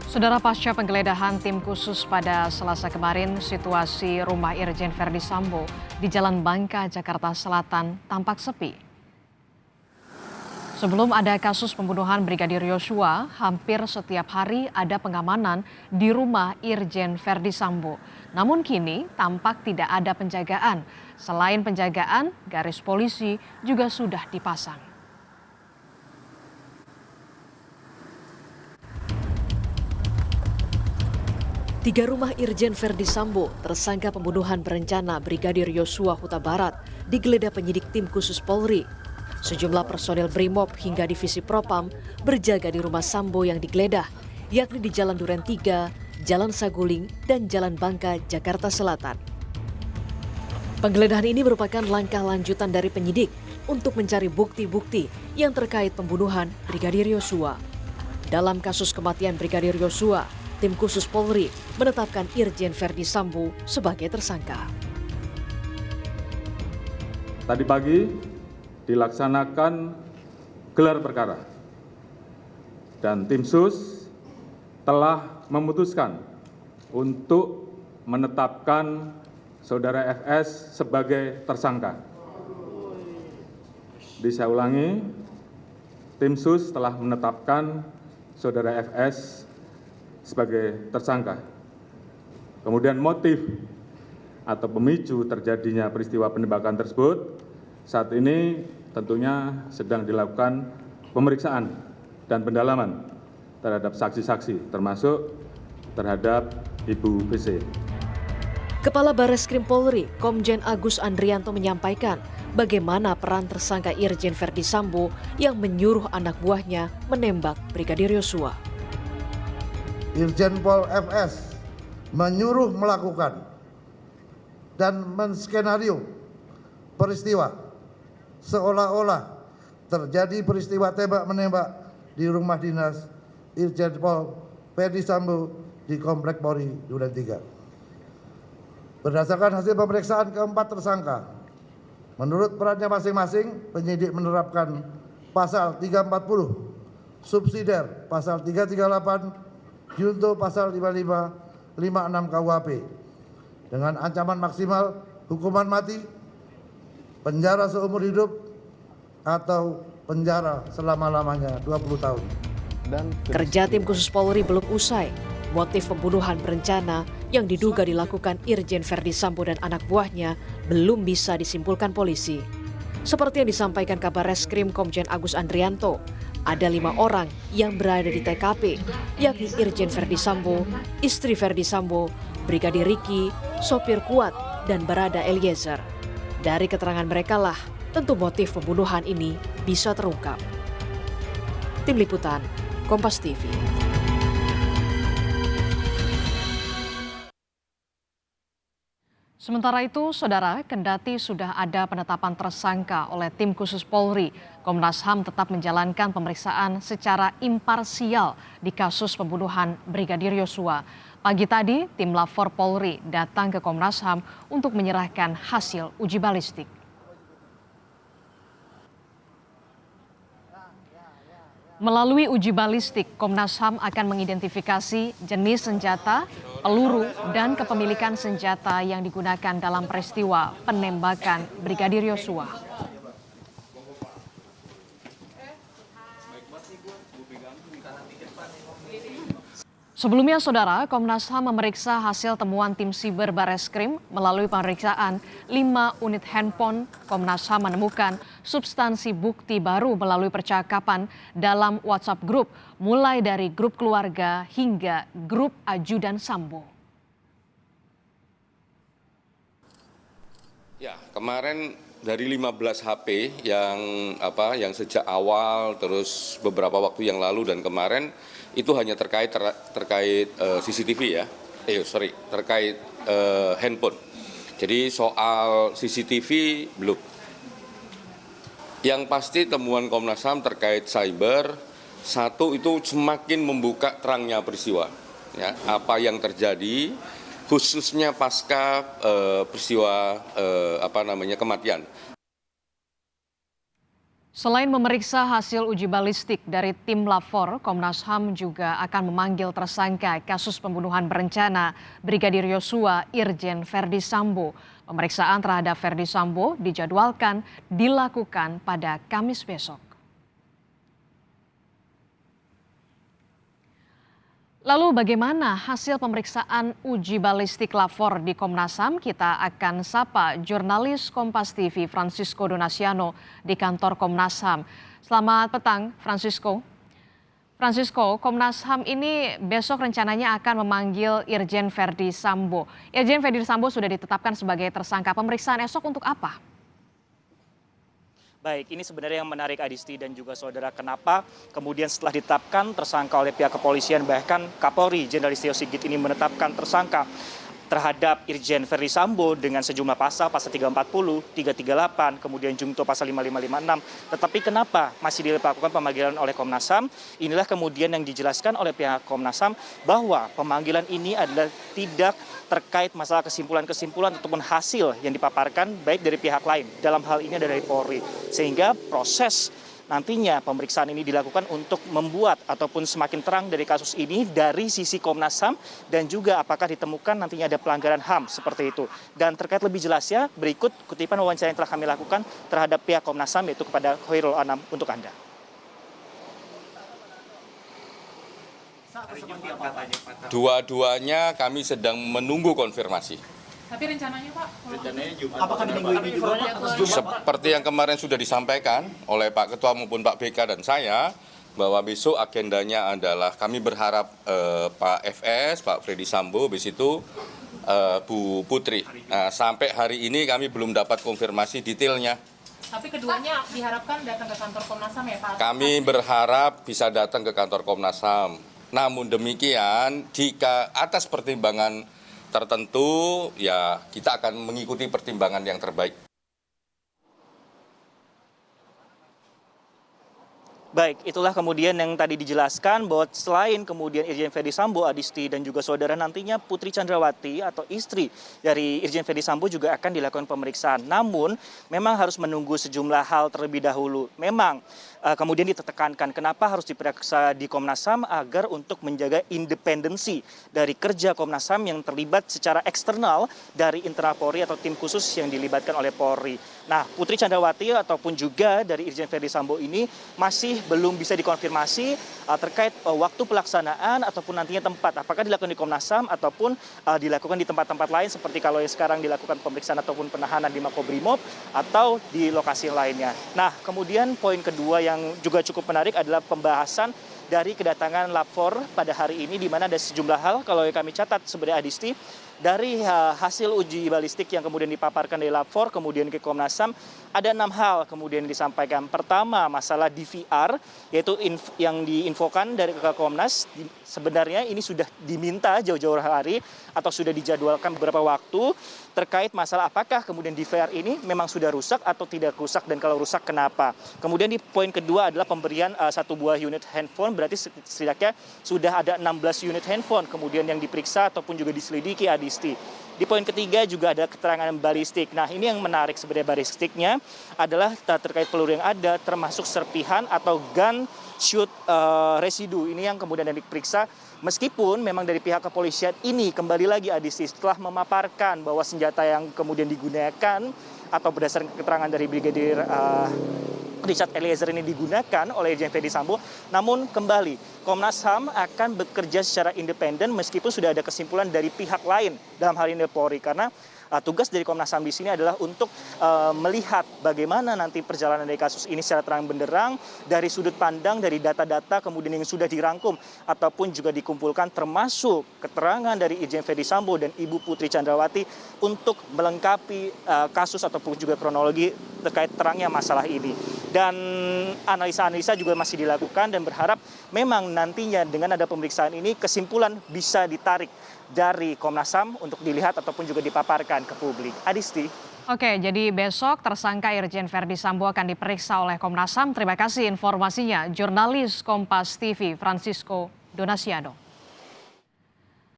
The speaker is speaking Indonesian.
Saudara, pasca penggeledahan tim khusus pada Selasa kemarin, situasi rumah Irjen Verdi Sambo di Jalan Bangka, Jakarta Selatan tampak sepi. Sebelum ada kasus pembunuhan Brigadir Yosua, hampir setiap hari ada pengamanan di rumah Irjen Verdi Sambo. Namun kini tampak tidak ada penjagaan. Selain penjagaan, garis polisi juga sudah dipasang. Tiga rumah Irjen Verdi Sambo, tersangka pembunuhan berencana Brigadir Yosua Huta Barat, digeledah penyidik tim khusus Polri. Sejumlah personel Brimob hingga divisi Propam berjaga di rumah Sambo yang digeledah, yakni di Jalan Duren 3, Jalan Saguling, dan Jalan Bangka, Jakarta Selatan. Penggeledahan ini merupakan langkah lanjutan dari penyidik untuk mencari bukti-bukti yang terkait pembunuhan Brigadir Yosua. Dalam kasus kematian Brigadir Yosua, tim khusus Polri menetapkan Irjen Verdi Sambo sebagai tersangka. Tadi pagi dilaksanakan gelar perkara dan tim sus telah memutuskan untuk menetapkan saudara FS sebagai tersangka. Saya ulangi, tim sus telah menetapkan saudara FS sebagai tersangka. Kemudian motif atau pemicu terjadinya peristiwa penembakan tersebut saat ini tentunya sedang dilakukan pemeriksaan dan pendalaman terhadap saksi-saksi termasuk terhadap Ibu BC. Kepala Bareskrim Polri, Komjen Agus Andrianto menyampaikan bagaimana peran tersangka Irjen Verdi Sambo yang menyuruh anak buahnya menembak Brigadir Yosua. Irjen Pol FS menyuruh melakukan dan menskenario peristiwa seolah-olah terjadi peristiwa tembak-menembak di rumah dinas Irjen Pol Verdi Sambo di Komplek Polri Duren 3. Berdasarkan hasil pemeriksaan keempat tersangka, menurut perannya masing-masing, penyidik menerapkan pasal 340, subsidiar pasal 338, junto pasal 55, 56 KUHP dengan ancaman maksimal hukuman mati, penjara seumur hidup, atau penjara selama-lamanya 20 tahun. Kerja tim khusus Polri belum usai. Motif pembunuhan berencana yang diduga dilakukan Irjen Verdi Sambo dan anak buahnya belum bisa disimpulkan polisi. Seperti yang disampaikan Kabar Reskrim Komjen Agus Andrianto, ada 5 orang yang berada di TKP, yakni Irjen Verdi Sambo, istri Verdi Sambo, Brigadir Riki, sopir Kuat, dan Barada Eliezer. Dari keterangan mereka lah, tentu motif pembunuhan ini bisa terungkap. Tim Liputan, Kompas TV. Sementara itu, saudara, kendati sudah ada penetapan tersangka oleh tim khusus Polri, Komnas HAM tetap menjalankan pemeriksaan secara imparsial di kasus pembunuhan Brigadir Yosua. Pagi tadi, tim Lafor Polri datang ke Komnas HAM untuk menyerahkan hasil uji balistik. Melalui uji balistik, Komnas HAM akan mengidentifikasi jenis senjata, peluru, dan kepemilikan senjata yang digunakan dalam peristiwa penembakan Brigadir Yosua. Sebelumnya, saudara, Komnas HAM memeriksa hasil temuan tim Siber Bareskrim melalui pemeriksaan 5 unit handphone. Komnas HAM menemukan substansi bukti baru melalui percakapan dalam WhatsApp Group, mulai dari grup keluarga hingga grup ajudan Sambo. Ya, kemarin dari 15 HP yang sejak awal terus beberapa waktu yang lalu dan kemarin itu hanya terkait CCTV ya. Terkait handphone. Jadi soal CCTV belum. Yang pasti temuan Komnas HAM terkait cyber, satu itu semakin membuka terangnya peristiwa. Ya, apa yang terjadi khususnya pasca peristiwa kematian. Selain memeriksa hasil uji balistik dari tim Lapor, Komnas HAM juga akan memanggil tersangka kasus pembunuhan berencana Brigadir Yosua Irjen Verdi Sambo. Pemeriksaan terhadap Verdi Sambo dijadwalkan dilakukan pada Kamis besok. Lalu bagaimana hasil pemeriksaan uji balistik Lapor di Komnas HAM? Kita akan sapa jurnalis Kompas TV Francisco Donasiano di kantor Komnas HAM. Selamat petang, Francisco. Francisco, Komnas HAM ini besok rencananya akan memanggil Irjen Verdi Sambo. Irjen Verdi Sambo sudah ditetapkan sebagai tersangka. Pemeriksaan esok untuk apa? Baik, ini sebenarnya yang menarik Adisti dan juga saudara, kenapa kemudian setelah ditetapkan tersangka oleh pihak kepolisian, bahkan Kapolri Jenderal Listio Sigit ini menetapkan tersangka terhadap Irjen Verdi Sambo dengan sejumlah pasal 340, 338, kemudian jungto pasal 5556. Tetapi kenapa masih dilakukan pemanggilan oleh Komnas HAM? Inilah kemudian yang dijelaskan oleh pihak Komnas HAM bahwa pemanggilan ini adalah tidak terkait masalah kesimpulan-kesimpulan ataupun hasil yang dipaparkan baik dari pihak lain. Dalam hal ini dari Polri. Sehingga proses nantinya pemeriksaan ini dilakukan untuk membuat ataupun semakin terang dari kasus ini dari sisi Komnas HAM dan juga apakah ditemukan nantinya ada pelanggaran HAM seperti itu. Dan terkait lebih jelasnya berikut kutipan wawancara yang telah kami lakukan terhadap pihak Komnas HAM yaitu kepada Khairul Anam untuk Anda. Dua-duanya kami sedang menunggu konfirmasi. Tapi rencananya Pak, Apakah di minggu ini juga Seperti yang kemarin sudah disampaikan oleh Pak Ketua maupun Pak BK dan saya, bahwa besok agendanya adalah kami berharap Pak FS, Pak Verdi Sambo, habis itu Bu Putri. Nah, sampai hari ini kami belum dapat konfirmasi detailnya. tapi keduanya diharapkan datang ke kantor Komnas HAM ya Pak? Kami berharap bisa datang ke kantor Komnas HAM. Namun demikian, jika atas pertimbangan tertentu, ya kita akan mengikuti pertimbangan yang terbaik. Baik, itulah kemudian yang tadi dijelaskan bahwa selain kemudian Irjen Verdi Sambo, Adisti dan juga saudara, nantinya Putri Chandrawati atau istri dari Irjen Verdi Sambo juga akan dilakukan pemeriksaan. Namun memang harus menunggu sejumlah hal terlebih dahulu. Memang kemudian ditekankan kenapa harus diperiksa di Komnas HAM agar untuk menjaga independensi dari kerja Komnas HAM yang terlibat secara eksternal dari internal Polri atau tim khusus yang dilibatkan oleh Polri. Nah, Putri Chandrawati ataupun juga dari Irjen Verdi Sambo ini masih belum bisa dikonfirmasi terkait waktu pelaksanaan ataupun nantinya tempat. Apakah dilakukan di Komnas HAM ataupun dilakukan di tempat-tempat lain seperti kalau yang sekarang dilakukan pemeriksaan ataupun penahanan di Makobrimob atau di lokasi lainnya. Nah, kemudian poin kedua yang juga cukup menarik adalah pembahasan dari kedatangan Lapor pada hari ini, di mana ada sejumlah hal kalau yang kami catat sebenarnya Adisti, dari hasil uji balistik yang kemudian dipaparkan dari Lapor kemudian ke Komnas HAM, ada 6 hal kemudian disampaikan. Pertama, masalah DVR, yaitu yang diinfokan dari Komnas, sebenarnya ini sudah diminta jauh-jauh hari atau sudah dijadwalkan beberapa waktu terkait masalah apakah kemudian DVR ini memang sudah rusak atau tidak rusak, dan kalau rusak kenapa. Kemudian di poin kedua adalah pemberian 1 buah unit handphone, berarti setidaknya sudah ada 16 unit handphone kemudian yang diperiksa ataupun juga diselidiki Adisti. Di poin ketiga juga ada keterangan balistik. Nah, ini yang menarik sebenarnya balistiknya adalah terkait peluru yang ada, termasuk serpihan atau gun shoot residu. Ini yang kemudian diperiksa, meskipun memang dari pihak kepolisian ini kembali lagi Adisti setelah memaparkan bahwa senjata yang kemudian digunakan atau berdasarkan keterangan dari Brigadir Richard Eliezer ini digunakan oleh Irjen Verdi Sambo. Namun kembali Komnas HAM akan bekerja secara independen meskipun sudah ada kesimpulan dari pihak lain, dalam hal ini Polri, karena tugas dari Komnas HAM di sini adalah untuk melihat bagaimana nanti perjalanan dari kasus ini secara terang benderang dari sudut pandang dari data-data kemudian yang sudah dirangkum ataupun juga dikumpulkan, termasuk keterangan dari Irjen Verdi Sambo dan Ibu Putri Chandrawati untuk melengkapi kasus ataupun juga kronologi terkait terangnya masalah ini. Dan analisa-analisa juga masih dilakukan dan berharap memang nantinya dengan ada pemeriksaan ini kesimpulan bisa ditarik dari Komnas HAM untuk dilihat ataupun juga dipaparkan ke publik. Adisti. Oke, jadi besok tersangka Irjen Verdi Sambo akan diperiksa oleh Komnas HAM. Terima kasih informasinya, jurnalis Kompas TV Francisco Donasiano.